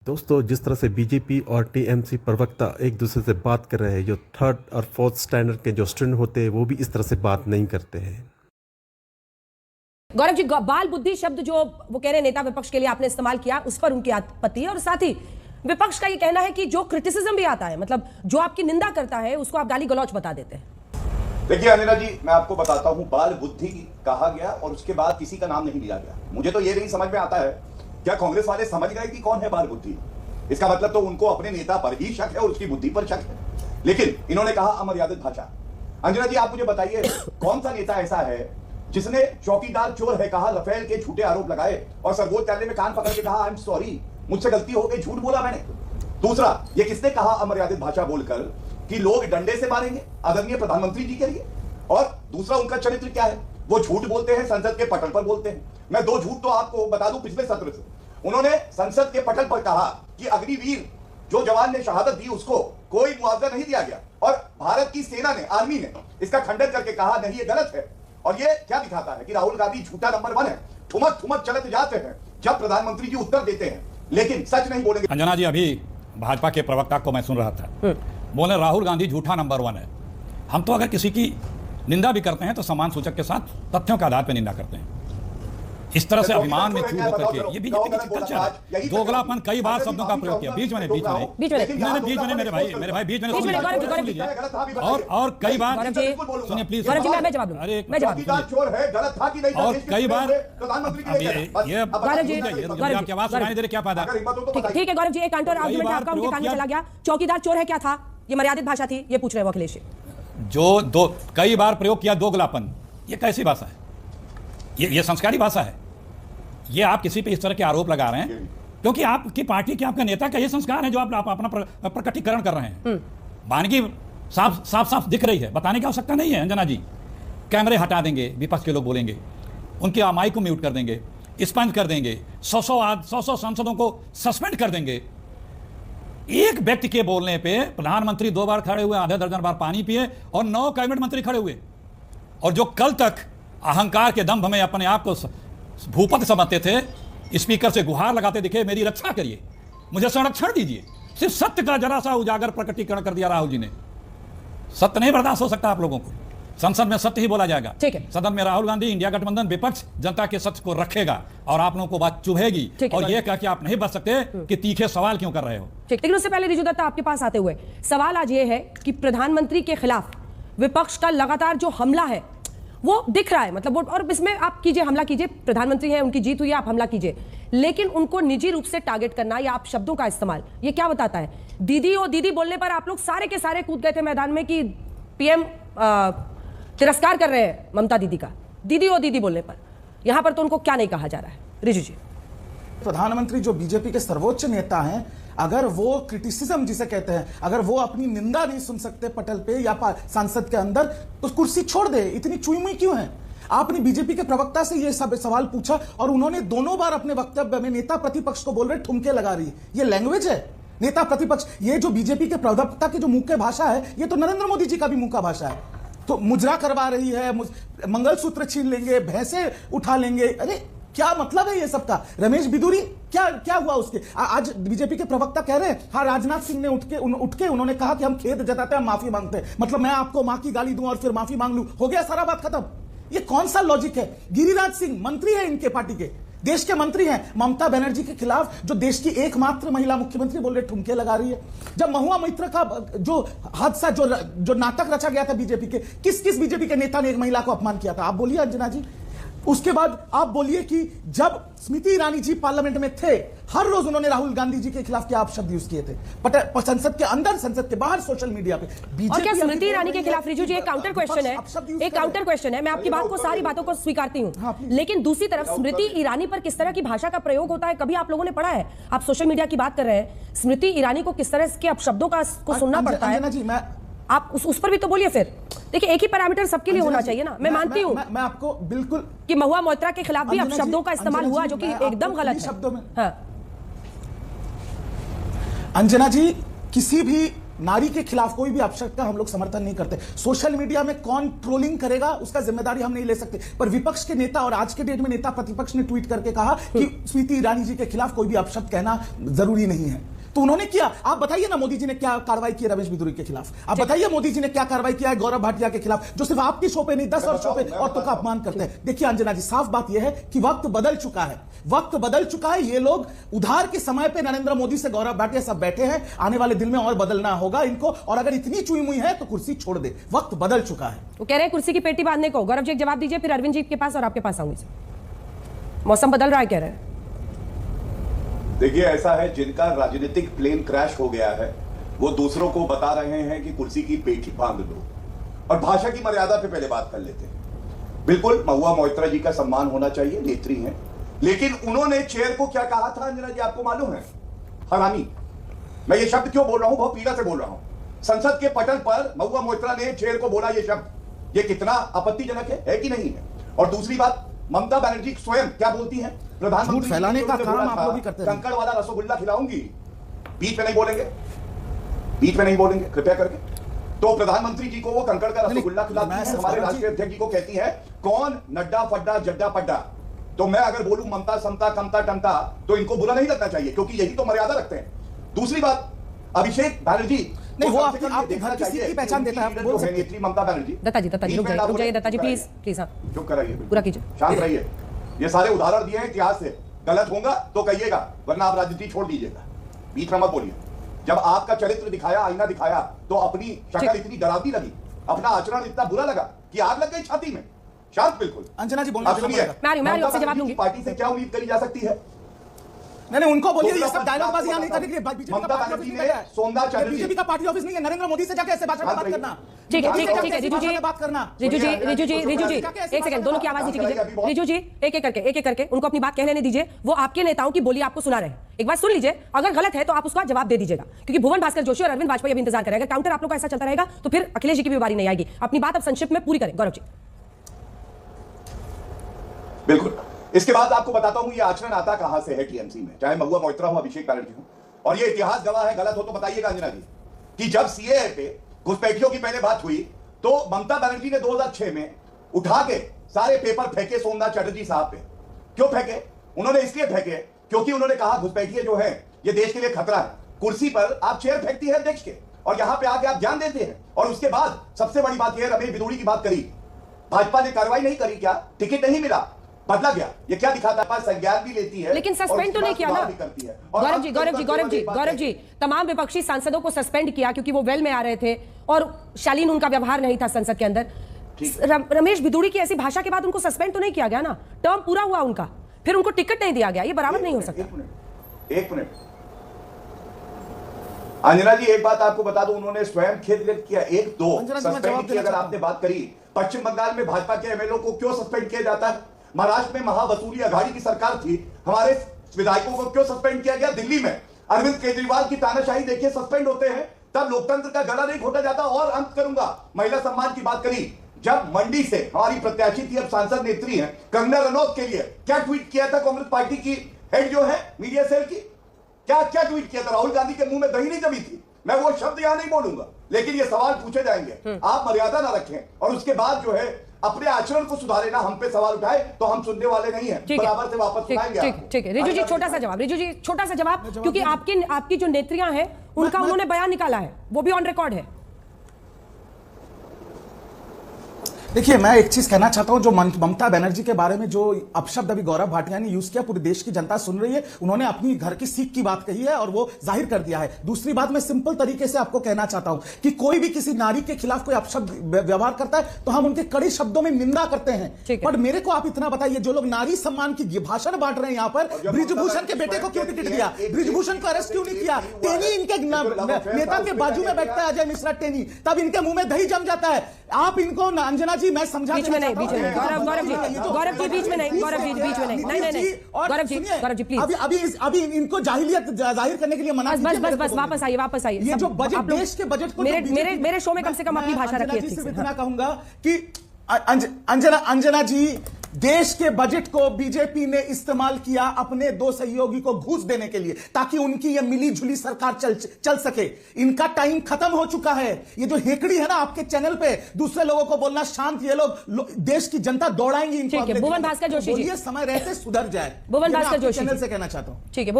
दोस्तों, जिस तरह से बीजेपी और टीएमसी प्रवक्ता एक दूसरे से बात कर रहे हैं, जो थर्ड और फोर्थ स्टैंडर्ड के जो स्टूडेंट होते हैं वो भी इस तरह से बात नहीं करते हैं। गौरव जी, बाल बुद्धि शब्द जो वो कह रहे हैं नेता विपक्ष के लिए आपने इस्तेमाल किया, उस पर उनकी आपत्ति है। और साथ ही विपक्ष का ये कहना है कि जो क्रिटिसिज्म भी आता है, मतलब जो आपकी निंदा करता है, उसको आप गाली गलौच बता देते हैं। देखिए अनिला जी, मैं आपको बताता हूं, बाल बुद्धि कहा गया और उसके बाद किसी का नाम नहीं लिया गया। मुझे तो ये नहीं समझ में आता है, क्या कांग्रेस वाले समझ गए कि कौन है बाल बुद्धि? इसका मतलब तो उनको अपने नेता पर ही शक है और उसकी बुद्धि पर शक है। लेकिन इन्होंने कहा अमर्यादित भाषा। अंजना जी, आप मुझे बताइए, कौन सा नेता ऐसा है जिसने चौकीदार चोर है कहा, रफेल के झूठे आरोप लगाए और सर्वोच्च न्यायालय में कान पकड़ के कहा आई एम सॉरी, मुझसे गलती हो गई, झूठ बोला मैंने। दूसरा, ये किसने कहा अमर्यादित भाषा बोलकर कि लोग डंडे से मारेंगे आदरणीय प्रधानमंत्री जी के लिए? और दूसरा, उनका चरित्र क्या है? वो झूठ बोलते हैं, संसद के पटल पर बोलते हैं। मैं दो झूठ तो आपको बता दूं पिछले सत्र से। उन्होंने संसद के पटल पर कहा कि अग्निवीर जो जवान ने शहादत दी उसको कोई मुआवजा नहीं दिया गया, और भारत की सेना ने, आर्मी ने इसका खंडन करके कहा नहीं ये गलत है। और ये क्या दिखाता है कि राहुल गांधी झूठा नंबर 1 है। ठुमक ठुमक चलते जाते हैं जब प्रधानमंत्री जी उत्तर देते हैं, लेकिन सच नहीं बोलेंगे। अंजना जी, अभी भाजपा के प्रवक्ता को मैं सुन रहा था, बोले राहुल गांधी झूठा नंबर 1 है। हम तो अगर किसी की निंदा भी करते हैं तो सम्मान सूचक के साथ तथ्यों के आधार पर निंदा करते हैं। इस तरह से अभिमान में चूक होकर के ये बीजेपी की कल्चर है। दोगलापन कई बार शब्दों का प्रयोग किया, बीच में मेरे भाई बीच में और कई बार, सुनिए प्लीज, और कई बार आपकी आवाज सुनाई दे रही, क्या फायदा? ठीक है गौरव जी, एक काउंटर आर्गुमेंट आपका उनके कान में चला गया। चौकीदार चोर है क्या था? ये मर्यादित भाषा थी, ये पूछ रहे हैं अखिलेश। जो दो कई बार प्रयोग किया दोगलापन, ये कैसी भाषा है? ये संस्कारी भाषा है? ये आप किसी पे इस तरह के आरोप लगा रहे हैं क्योंकि आपकी पार्टी के, आपका नेता का ये संस्कार है जो आप अपना प्रकटीकरण कर रहे हैं। वानगी साफ साफ दिख रही है, बताने की आवश्यकता नहीं है। अंजना जी, कैमरे हटा देंगे, विपक्ष के लोग बोलेंगे, उनकी आमाई को म्यूट कर देंगे, स्पंज कर देंगे, 100 सांसदों को सस्पेंड कर देंगे। एक व्यक्ति के बोलने पे प्रधानमंत्री 2 बार खड़े हुए, आधे दर्जन बार पानी पिए और 9 कैबिनेट मंत्री खड़े हुए। और जो कल तक अहंकार के दंभ में अपने आप को भूपति समझते थे, स्पीकर से गुहार लगाते दिखे, मेरी रक्षा करिए, मुझे संरक्षण दीजिए। सिर्फ सत्य का जरा सा उजागर प्रकटीकरण कर दिया राहुल जी ने। सत्य नहीं बर्दाश्त हो सकता आप लोगों को। संसद में सत्य ही बोला जाएगा। सदन में राहुल गांधी, इंडिया गठबंधन, विपक्ष जनता के सत्य को रखेगा और आप लोगों को बात चुभेगी। और यह कह के आप नहीं बच सकते कि तीखे सवाल क्यों कर रहे हो। लेकिन उससे पहले रिजू दत्ता, आपके पास आते हुए सवाल आज ये है कि प्रधानमंत्री के खिलाफ विपक्ष का लगातार जो हमला है वो दिख रहा है, मतलब वो, और इसमें आप कीजिए, हमला कीजिए, प्रधानमंत्री है, उनकी जीत हुई है, आप हमला कीजिए, लेकिन उनको निजी रूप से टारगेट करना या आप शब्दों का इस्तेमाल, ये क्या बताता है? दीदी और दीदी बोलने पर आप लोग सारे के सारे कूद गए थे मैदान में कि पीएम तिरस्कार कर रहे हैं ममता दीदी का, दीदी और दीदी बोलने पर। यहां पर तो उनको क्या नहीं कहा जा रहा है? रिजू जी, प्रधानमंत्री जो बीजेपी के सर्वोच्च नेता हैं, अगर वो क्रिटिसिज्म जिसे कहते हैं, अगर वो अपनी निंदा नहीं सुन सकते पटल पे या संसद के अंदर, तो कुर्सी छोड़ दे। इतनी चुईमुई क्यों है? आपने बीजेपी के प्रवक्ता से ये सब सवाल पूछा और उन्होंने दोनों बार अपने वक्तव्य में नेता प्रतिपक्ष को बोल रहे ठुमके लगा रही है। ये लैंग्वेज है? नेता प्रतिपक्ष, ये जो बीजेपी के प्रवक्ता की जो मुंह की भाषा है, ये तो नरेंद्र मोदी जी का भी मुंह का भाषा है। तो मुजरा करवा रही है, मंगलसूत्र छीन लेंगे, भैंसे उठा लेंगे। अरे क्या मतलब है ये सब का? रमेश बिदूरी क्या हुआ उसके? आज बीजेपी के प्रवक्ता कह रहे हैं, हाँ, राजनाथ सिंह ने उठ के उन्होंने कहा कि हम खेद जताते हैं, हम माफी मांगते हैं। मतलब मैं आपको मां की गाली दूं और फिर माफी मांग लूं, हो गया सारा बात खत्म? ये कौन सा लॉजिक है? गिरिराज सिंह मंत्री है इनके पार्टी के, देश के मंत्री हैं। ममता बनर्जी के खिलाफ जो देश की एकमात्र महिला मुख्यमंत्री बोल रहे ठुमके लगा रही है। जब महुआ मैत्र का जो हादसा, जो नाटक रचा गया था बीजेपी के, किस बीजेपी के नेता ने एक महिला को अपमान किया था? आप बोलिए अंजना जी। उसके बाद आप बोलिए कि जब स्मृति ईरानी जी पार्लियामेंट में थे, हर रोज उन्होंने राहुल गांधी जी के खिलाफ क्या आप शब्द यूज किए थे? संसद के अंदर, संसद के बाहर, सोशल मीडिया पे। और क्या स्मृति ईरानी के खिलाफ, रिजू जी, एक काउंटर क्वेश्चन है, एक काउंटर क्वेश्चन है। मैं आपकी बात को, सारी बातों को स्वीकारती हूँ, लेकिन दूसरी तरफ स्मृति ईरानी पर किस तरह की भाषा का प्रयोग होता है, कभी आप लोगों ने पढ़ा है? आप सोशल मीडिया की बात कर रहे हैं, स्मृति ईरानी को किस तरह के अपशब्दों का सुनना पड़ता है? आप उस पर भी तो बोलिए फिर। देखिए, एक ही पैरामीटर सबके लिए होना चाहिए ना। मैं मानती हूँ मैं आपको बिल्कुल कि महुआ मोइत्रा के खिलाफ भी अपशब्दों का इस्तेमाल हुआ, जो कि एकदम गलत है। शब्दों में, हाँ। अंजना जी, किसी भी नारी के खिलाफ कोई भी अपशब्द का हम लोग समर्थन नहीं करते। सोशल मीडिया में कौन ट्रोलिंग करेगा उसका जिम्मेदारी हम नहीं ले सकते, पर विपक्ष के नेता और आज के डेट में नेता प्रतिपक्ष ने ट्वीट करके कहा कि स्मृति ईरानी जी के खिलाफ कोई भी अपशब्द कहना जरूरी नहीं है, तो उन्होंने किया। आप बताइए ना मोदी जी ने क्या कार्रवाई की रमेश बिदुरी के खिलाफ, आप बताइए मोदी जी ने क्या कार्रवाई किया है गौरव भाटिया के खिलाफ, जो सिर्फ आपकी शो पे नहीं 10 और शो पे औरतों का अपमान करते हैं। देखिए अंजना जी, साफ बात यह है कि वक्त बदल चुका है, वक्त बदल चुका है। ये लोग उधार के समय पे नरेंद्र मोदी से गौरव भाटिया सब बैठे हैं, आने वाले दिन में और बदलना होगा इनको, और अगर इतनी चुई मुई है तो कुर्सी छोड़ दे, वक्त बदल चुका है। वो कह रहे हैं कुर्सी की पेटी बांधने को। गौरव जी एक जवाब दीजिए, फिर अरविंद जी के पास और आपके पास आऊंगी। मौसम बदल रहा है कह रहे हैं। देखिए ऐसा है, जिनका राजनीतिक प्लेन क्रैश हो गया है वो दूसरों को बता रहे हैं कि कुर्सी की पेटी बांध लो, और भाषा की मर्यादा पे पहले बात कर लेते हैं। बिल्कुल महुआ मोइत्रा जी का सम्मान होना चाहिए, नेत्री हैं, लेकिन उन्होंने चेयर को क्या कहा था अंजना जी आपको मालूम है? हरामी। मैं ये शब्द क्यों बोल रहा हूं, बहुत पीड़ा से बोल रहा हूं। संसद के पटल पर महुआ मोइत्रा ने चेयर को बोला ये शब्द, ये कितना आपत्तिजनक है कि नहीं है? और दूसरी बात, ममता बनर्जी स्वयं क्या बोलती हैं? प्रधानमंत्री फैलाने का काम आप लोग भी करते हैं। कंकड़ वाला रसगुल्ला खिलाऊंगी, बीच में नहीं बोलेंगे, बीच में नहीं बोलेंगे कृपया करके। तो प्रधानमंत्री जी को वो कंकड़ का रसगुल्ला खिलाती है, हमारे राष्ट्रीय अध्यक्ष जी को कहती है कौन नड्डा फड्डा जड्डा पड्डा। तो मैं अगर बोलूं ममता समता कमता टमता तो इनको बुरा नहीं लगना चाहिए, क्योंकि यही तो मर्यादा रखते हैं। दूसरी बात, अभिषेक बनर्जी नहीं, वो आपकी हर किसी की पहचान देता है, बोल सकते हैं। नेत्री ममता बनर्जी। दत्ता जी रुक जाइए दत्ता जी प्लीज प्लीज, हाँ चुप कराइए, पूरा कीजिए, शांत रहिए। ये सारे उदाहरण दिए हैं इतिहास से, गलत होगा तो कहिएगा, वरना आप राजनीति छोड़ दीजिएगा, बीच में मत बोलिए। जब आपका चरित्र दिखाया, आईना दिखाया, तो अपनी शक्ल इतनी डरावनी लगी, अपना आचरण इतना बुरा लगा कि आग लग गई छाती में। शांत बिल्कुल। अंजना जी बोलना, आप सुनिए, मैं आपसे जवाब दूंगी। पार्टी से क्या उम्मीद करी जा सकती है? नहीं उनको बोलिए ये सब डायलॉग बाजी यहाँ नहीं करने के लिए। बीजेपी ममता बनर्जी ने सोमनाथ चैटर्जी, बीजेपी का पार्टी ऑफिस नहीं है, नरेंद्र मोदी से जाके ऐसे भाषा में बात करना। ठीक है रिजू जी बात करना। रिजू जी एक सेकंड, दोनों की आवाज नीचे कीजिए। रिजू जी एक एक करके उनको अपनी बात कह लेने दीजिए। वो आपके नेताओं की बोली आपको सुना रहे हैं, एक बात सुन लीजिए, अगर गलत है तो आप उसका जवाब दे दीजिएगा, क्योंकि भुवन भास्कर जोशी और अरविंद वाजपेयी अभी इंतजार करेंगे। अगर काउंटर आप लोग का ऐसा चलता रहेगा तो फिर अखिलेश जी की भी बारी नहीं आएगी। अपनी बात अब संक्षिप्त में पूरी करें गौरव जी। बिल्कुल। इसके बाद आपको बताता हूं ये आचरण आता कहां से है टीएमसी में, चाहे महुआ मोइत्रा हो, अभिषेक बनर्जी हो, और ये इतिहास गवाह है, गलत हो तो बताइएगा अंजना जी, कि जब सीएए पे घुसपैठियों की पहले बात हुई तो ममता बनर्जी ने 2006 में उठा के सारे पेपर फेंके सोमनाथ चैटर्जी साहब पे। क्यों फेंके? उन्होंने इसलिए फेंके क्योंकि उन्होंने कहा घुसपैठिए जो है ये देश के लिए खतरा है। कुर्सी पर आप चेयर फेंकती है अध्यक्ष के, और यहां पे आके आप ज्ञान देते हैं। और उसके बाद सबसे बड़ी बात यह, रमेश बिदुरी की बात करी, भाजपा ने कार्रवाई नहीं करी क्या? टिकट नहीं मिला, बदला गया। ये क्या दिखाता है? संज्ञान भी लेती है, लेकिन सस्पेंड तो नहीं किया ना गौरव जी, तमाम विपक्षी सांसदों को सस्पेंड किया क्योंकि वो वेल में आ रहे थे और शालीन उनका व्यवहार नहीं था संसद के अंदर। रमेश बिदुरी की ऐसी भाषा के बाद उनको सस्पेंड तो नहीं किया गया ना, टर्म पूरा हुआ उनका, फिर उनको टिकट नहीं दिया गया, ये बराबर नहीं हो सकता। एक मिनट अंजना जी, एक बात आपको बता दूं, उन्होंने स्वयं खेद व्यक्त किया। एक दो सस्पेंड की अगर आपने बात करी, पश्चिम बंगाल में भाजपा के एमएलए को क्यों सस्पेंड किया जाता है? महाराष्ट्र में महावसूली अघाड़ी की सरकार थी, हमारे विधायकों को क्यों सस्पेंड किया गया? दिल्ली में अरविंद केजरीवाल की तानाशाही देखिए, सस्पेंड होते हैं, तब लोकतंत्र का गला नहीं घोटा जाता। और अंत करूंगा, महिला सम्मान की बात करी, जब मंडी से हमारी प्रत्याशी थी, अब सांसद नेत्री हैं, कंगना रनौत के लिए क्या ट्वीट किया था कांग्रेस पार्टी की हेड जो है मीडिया सेल की? क्या क्या ट्वीट किया था? राहुल गांधी के मुंह में दही नहीं जमी थी। मैं वो शब्द यहां नहीं बोलूंगा, लेकिन ये सवाल पूछे जाएंगे, आप मर्यादा ना रखें और उसके बाद जो है अपने आचरण को सुधारे ना, हम पे सवाल उठाए तो हम सुनने वाले नहीं हैं, बराबर से वापस सुनाएंगे। ठीक है रिजू जी, छोटा सा जवाब, क्योंकि आपकी जो नेत्रियां हैं उनका उन्होंने बयान निकाला है, वो भी ऑन रिकॉर्ड है। देखिए मैं एक चीज कहना चाहता हूं, जो ममता बनर्जी के बारे में जो अपशब्द अभी गौरव भाटिया ने यूज किया, पूरे देश की जनता सुन रही है। उन्होंने अपनी घर की सीख की बात कही है और वो जाहिर कर दिया है। दूसरी बात, मैं सिंपल तरीके से आपको कहना चाहता हूं कि कोई भी किसी नारी के खिलाफ कोई अपशब्द व्यवहार करता है तो हम उनके कड़े शब्दों में निंदा करते हैं। पर मेरे को आप इतना बताइए, जो लोग नारी सम्मान की भाषण बांट रहे हैं यहाँ पर, ब्रिजभूषण के बेटे को क्यों टिकट दिया? ब्रिजभूषण को अरेस्ट क्यों नहीं किया? टेनी इनके नेता के बाजू में बैठता है, अजय मिश्रा टेनी, तब इनके मुंह में दही जम जाता है। आप इनको अंजना जी, मैं समझा बीच में नहीं गौरव जी बीच में नहीं गौरव जी प्लीज। अभी इनको जाहिलियत जाहिर करने के लिए मना कीजिए। बस वापस आइए। ये जो बजट, देश के बजट को मेरे शो में कम से कम अपनी भाषा रखिए। सिर्फ इतना कहूंगा कि अंजना जी, देश के बजट को बीजेपी ने इस्तेमाल किया अपने दो सहयोगी को घूस देने के लिए, ताकि उनकी यह मिली जुली सरकार चल सके। इनका टाइम खत्म हो चुका है। ये जो हेकड़ी है ना आपके चैनल पे, दूसरे लोगों को बोलना शांत, ये लोग देश की जनता दौड़ाएंगी इनको। ठीक है, भुवन भास्कर जोशी जी, ये समय रहते सुधर जाए। भुवन भास्कर जोशी चैनल से कहना चाहता हूं। ठीक है।